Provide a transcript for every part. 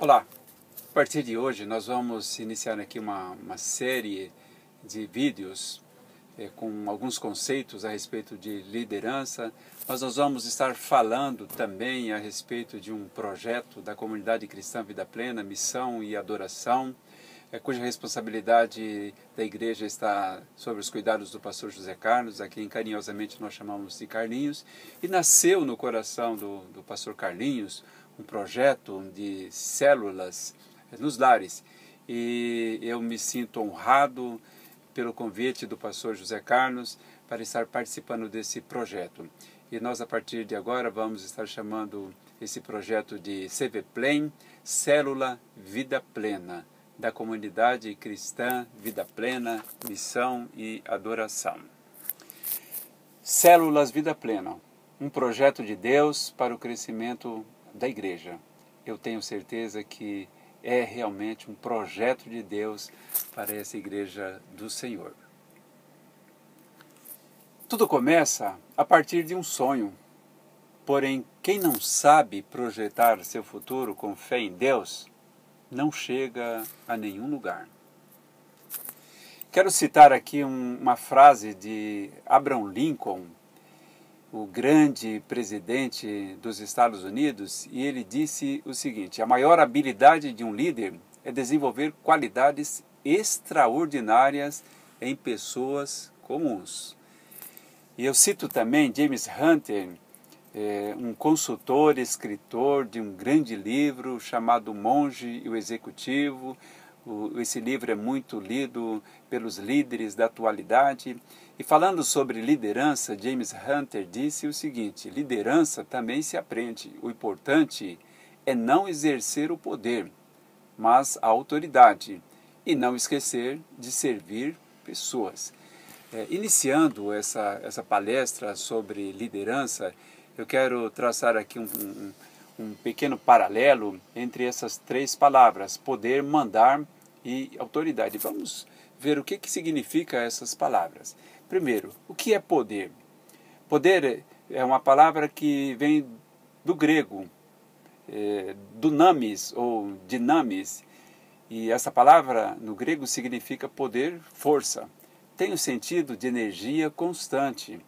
Olá, a partir de hoje nós vamos iniciar aqui uma série de vídeos com alguns conceitos a respeito de liderança, mas nós vamos estar falando também a respeito de um projeto da Comunidade Cristã Vida Plena, Missão e Adoração, cuja responsabilidade da igreja está sobre os cuidados do pastor José Carlos, a quem carinhosamente nós chamamos de Carlinhos, e nasceu no coração do pastor Carlinhos um projeto de células nos lares, e eu me sinto honrado pelo convite do pastor José Carlos para estar participando desse projeto. E nós, a partir de agora, vamos estar chamando esse projeto de CVPLEN, Célula Vida Plena, da Comunidade Cristã Vida Plena, Missão e Adoração. Células Vida Plena, um projeto de Deus para o crescimento da igreja. Eu tenho certeza que é realmente um projeto de Deus para essa igreja do Senhor. Tudo começa a partir de um sonho. Porém, quem não sabe projetar seu futuro com fé em Deus, não chega a nenhum lugar. Quero citar aqui uma frase de Abraham Lincoln, o grande presidente dos Estados Unidos, e ele disse o seguinte: a maior habilidade de um líder é desenvolver qualidades extraordinárias em pessoas comuns. E eu cito também James Hunter, um consultor, escritor de um grande livro chamado Monge e o Executivo. Esse livro é muito lido pelos líderes da atualidade. E falando sobre liderança, James Hunter disse o seguinte: liderança também se aprende. O importante é não exercer o poder, mas a autoridade, e não esquecer de servir pessoas. Iniciando essa palestra sobre liderança, eu quero traçar aqui um pequeno paralelo entre essas três palavras: poder, mandar e autoridade. Vamos ver o que significa essas palavras. Primeiro, o que é poder? Poder é uma palavra que vem do grego, dunamis ou dinamis, e essa palavra no grego significa poder, força. Tem o sentido de energia constante.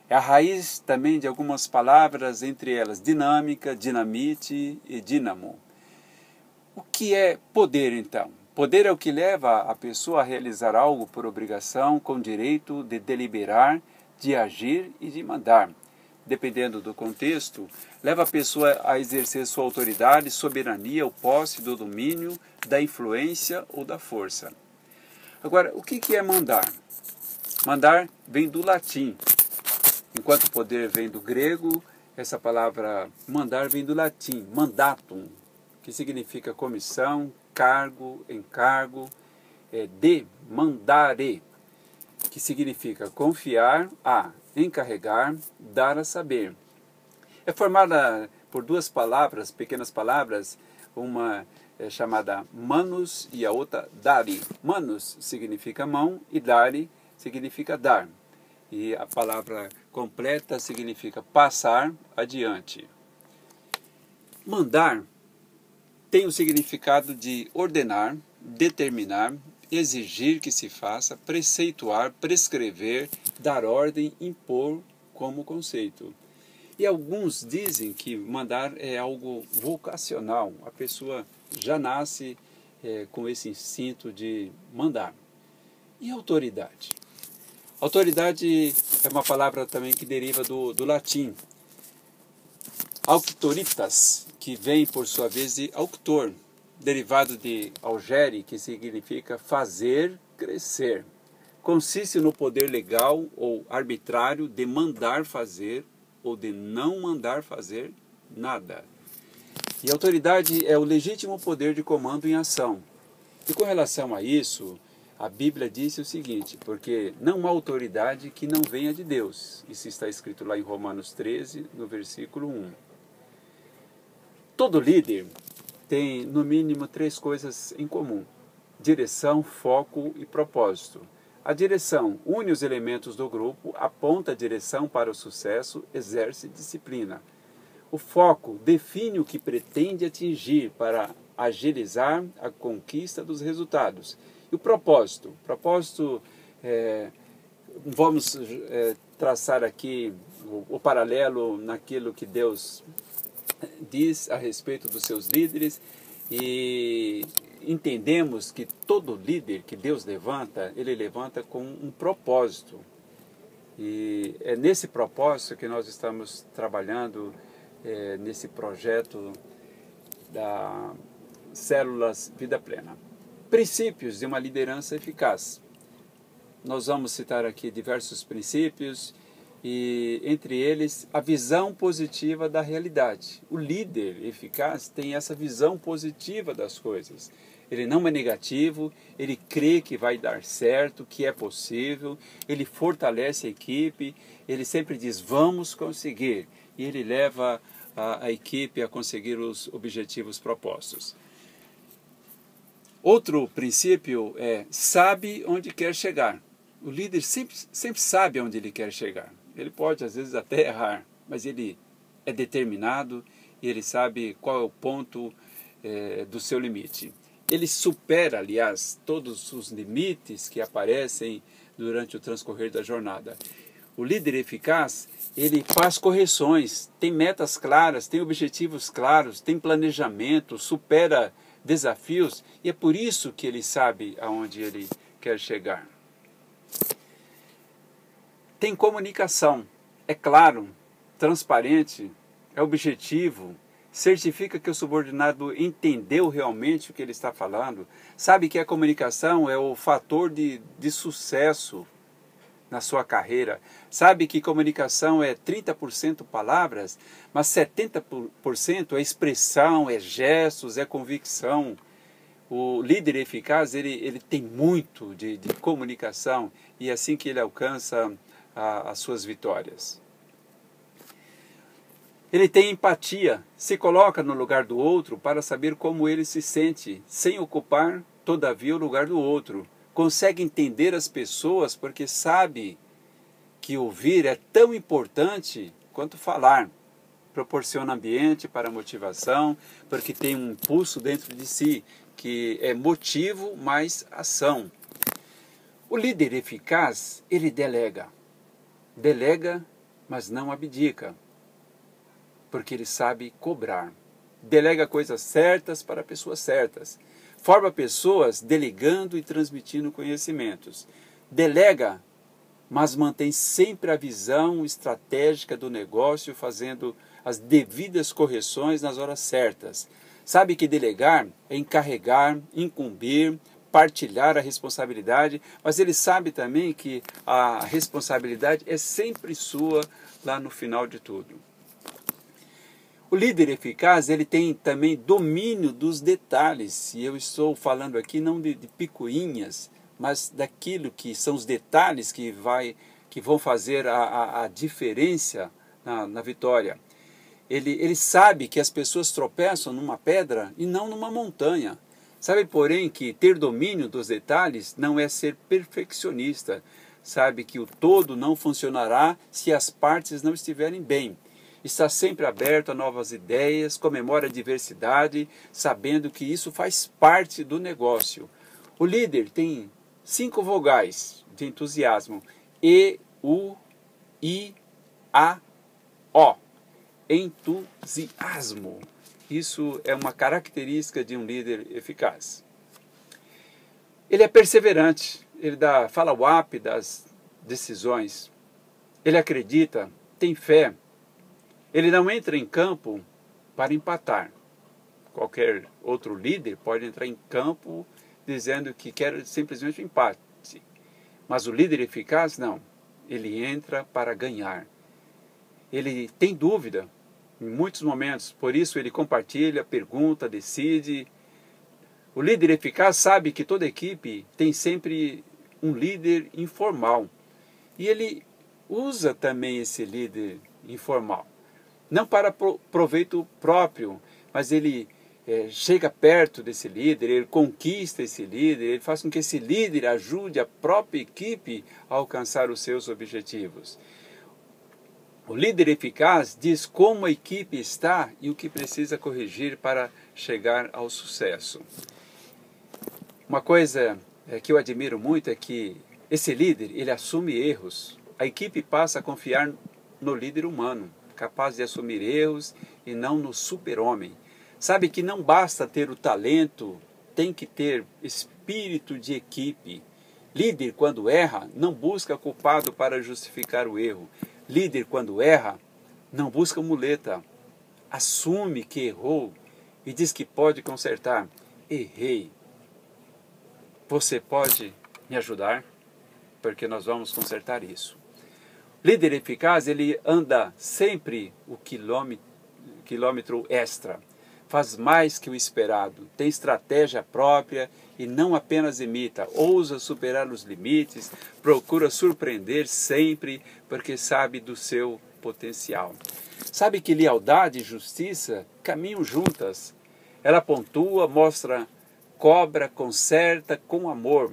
É a raiz também de algumas palavras, entre elas dinâmica, dinamite e dínamo. O que é poder, então? Poder é o que leva a pessoa a realizar algo por obrigação, com direito de deliberar, de agir e de mandar. Dependendo do contexto, leva a pessoa a exercer sua autoridade, soberania, ou posse do domínio, da influência ou da força. Agora, o que é mandar? Mandar vem do latim. Enquanto poder vem do grego, essa palavra mandar vem do latim, mandatum, que significa comissão, cargo, encargo, de mandare, que significa confiar a, encarregar, dar a saber. É formada por duas palavras, pequenas palavras, uma é chamada manus e a outra dari. Manus significa mão e dari significa dar. E a palavra completa significa passar adiante. Mandar tem o significado de ordenar, determinar, exigir que se faça, preceituar, prescrever, dar ordem, impor como conceito. E alguns dizem que mandar é algo vocacional. A pessoa já nasce com esse instinto de mandar. E autoridade? Autoridade é uma palavra também que deriva do latim. Auctoritas, que vem por sua vez de auctor, derivado de augere, que significa fazer crescer. Consiste no poder legal ou arbitrário de mandar fazer ou de não mandar fazer nada. E autoridade é o legítimo poder de comando em ação. E com relação a isso, a Bíblia disse o seguinte: porque não há autoridade que não venha de Deus. Isso está escrito lá em Romanos 13, no versículo 1. Todo líder tem, no mínimo, três coisas em comum: direção, foco e propósito. A direção une os elementos do grupo, aponta a direção para o sucesso, exerce disciplina. O foco define o que pretende atingir para agilizar a conquista dos resultados. E o propósito? O propósito, vamos traçar aqui o paralelo naquilo que Deus diz a respeito dos seus líderes, e entendemos que todo líder que Deus levanta, ele levanta com um propósito. E é nesse propósito que nós estamos trabalhando nesse projeto da Células Vida Plena. Princípios de uma liderança eficaz. Nós vamos citar aqui diversos princípios, e entre eles a visão positiva da realidade. O líder eficaz tem essa visão positiva das coisas. Ele não é negativo, ele crê que vai dar certo, que é possível, ele fortalece a equipe, ele sempre diz, vamos conseguir, e ele leva a equipe a conseguir os objetivos propostos. Outro princípio é, sabe onde quer chegar. O líder sempre sabe onde ele quer chegar. Ele pode, às vezes, até errar, mas ele é determinado e ele sabe qual é o ponto do seu limite. Ele supera, aliás, todos os limites que aparecem durante o transcorrer da jornada. O líder eficaz, ele faz correções, tem metas claras, tem objetivos claros, tem planejamento, supera desafios, e é por isso que ele sabe aonde ele quer chegar. Tem comunicação, é claro, transparente, é objetivo, certifica que o subordinado entendeu realmente o que ele está falando, sabe que a comunicação é o fator de sucesso na sua carreira, sabe que comunicação é 30% palavras, mas 70% é expressão, é gestos, é convicção. O líder eficaz, ele tem muito de comunicação, e é assim que ele alcança as suas vitórias. Ele tem empatia, se coloca no lugar do outro para saber como ele se sente, sem ocupar, todavia, o lugar do outro. Consegue entender as pessoas porque sabe que ouvir é tão importante quanto falar. Proporciona ambiente para motivação, porque tem um impulso dentro de si, que é motivo mais ação. O líder eficaz, ele delega. Delega, mas não abdica, porque ele sabe cobrar. Delega coisas certas para pessoas certas. Forma pessoas delegando e transmitindo conhecimentos. Delega, mas mantém sempre a visão estratégica do negócio, fazendo as devidas correções nas horas certas. Sabe que delegar é encarregar, incumbir, partilhar a responsabilidade, mas ele sabe também que a responsabilidade é sempre sua lá no final de tudo. O líder eficaz, ele tem também domínio dos detalhes, e eu estou falando aqui não de picuinhas, mas daquilo que são os detalhes que vão fazer a diferença na vitória. Ele sabe que as pessoas tropeçam numa pedra e não numa montanha. Sabe, porém, que ter domínio dos detalhes não é ser perfeccionista. Sabe que o todo não funcionará se as partes não estiverem bem. Está sempre aberto a novas ideias, comemora a diversidade, sabendo que isso faz parte do negócio. O líder tem 5 vogais de entusiasmo: E, U, I, A, O. Entusiasmo. Isso é uma característica de um líder eficaz. Ele é perseverante, ele dá follow-up das decisões, ele acredita, tem fé, ele não entra em campo para empatar. Qualquer outro líder pode entrar em campo dizendo que quer simplesmente um empate, mas o líder eficaz não, ele entra para ganhar. Ele tem dúvida em muitos momentos, por isso ele compartilha, pergunta, decide. O líder eficaz sabe que toda equipe tem sempre um líder informal. E ele usa também esse líder informal. Não para proveito próprio, mas ele chega perto desse líder, ele conquista esse líder, ele faz com que esse líder ajude a própria equipe a alcançar os seus objetivos. O líder eficaz diz como a equipe está e o que precisa corrigir para chegar ao sucesso. Uma coisa que eu admiro muito é que esse líder, ele assume erros. A equipe passa a confiar no líder humano, capaz de assumir erros e não no super-homem. Sabe que não basta ter o talento, tem que ter espírito de equipe. Líder, quando erra, não busca culpado para justificar o erro. Líder, quando erra, não busca muleta. Assume que errou e diz que pode consertar. Errei. Você pode me ajudar? Porque nós vamos consertar isso. Líder eficaz, ele anda sempre o quilômetro extra. Faz mais que o esperado. Tem estratégia própria e não apenas imita. Ousa superar os limites. Procura surpreender sempre porque sabe do seu potencial. Sabe que lealdade e justiça caminham juntas. Ela pontua, mostra, cobra, conserta com amor.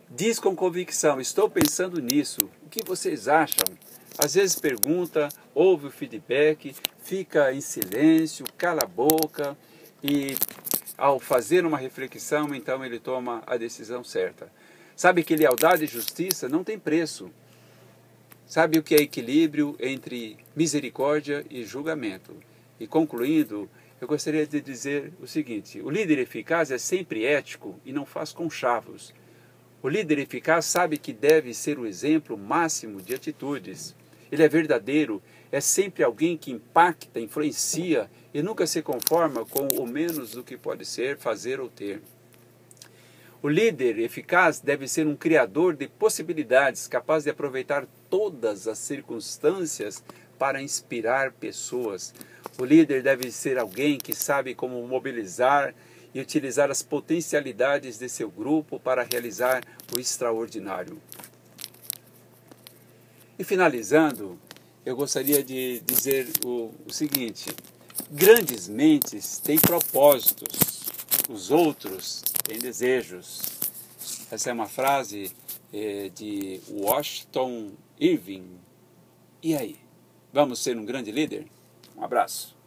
Diz com convicção, estou pensando nisso, o que vocês acham? Às vezes pergunta, ouve o feedback, fica em silêncio, cala a boca e ao fazer uma reflexão, então ele toma a decisão certa. Sabe que lealdade e justiça não tem preço. Sabe o que é equilíbrio entre misericórdia e julgamento. E concluindo, eu gostaria de dizer o seguinte, o líder eficaz é sempre ético e não faz conchavos. O líder eficaz sabe que deve ser o exemplo máximo de atitudes. Ele é verdadeiro, é sempre alguém que impacta, influencia e nunca se conforma com o menos do que pode ser, fazer ou ter. O líder eficaz deve ser um criador de possibilidades, capaz de aproveitar todas as circunstâncias para inspirar pessoas. O líder deve ser alguém que sabe como mobilizar e utilizar as potencialidades de seu grupo para realizar o extraordinário. E finalizando, eu gostaria de dizer o seguinte, grandes mentes têm propósitos, os outros têm desejos. Essa é uma frase de Washington Irving. E aí, vamos ser um grande líder? Um abraço.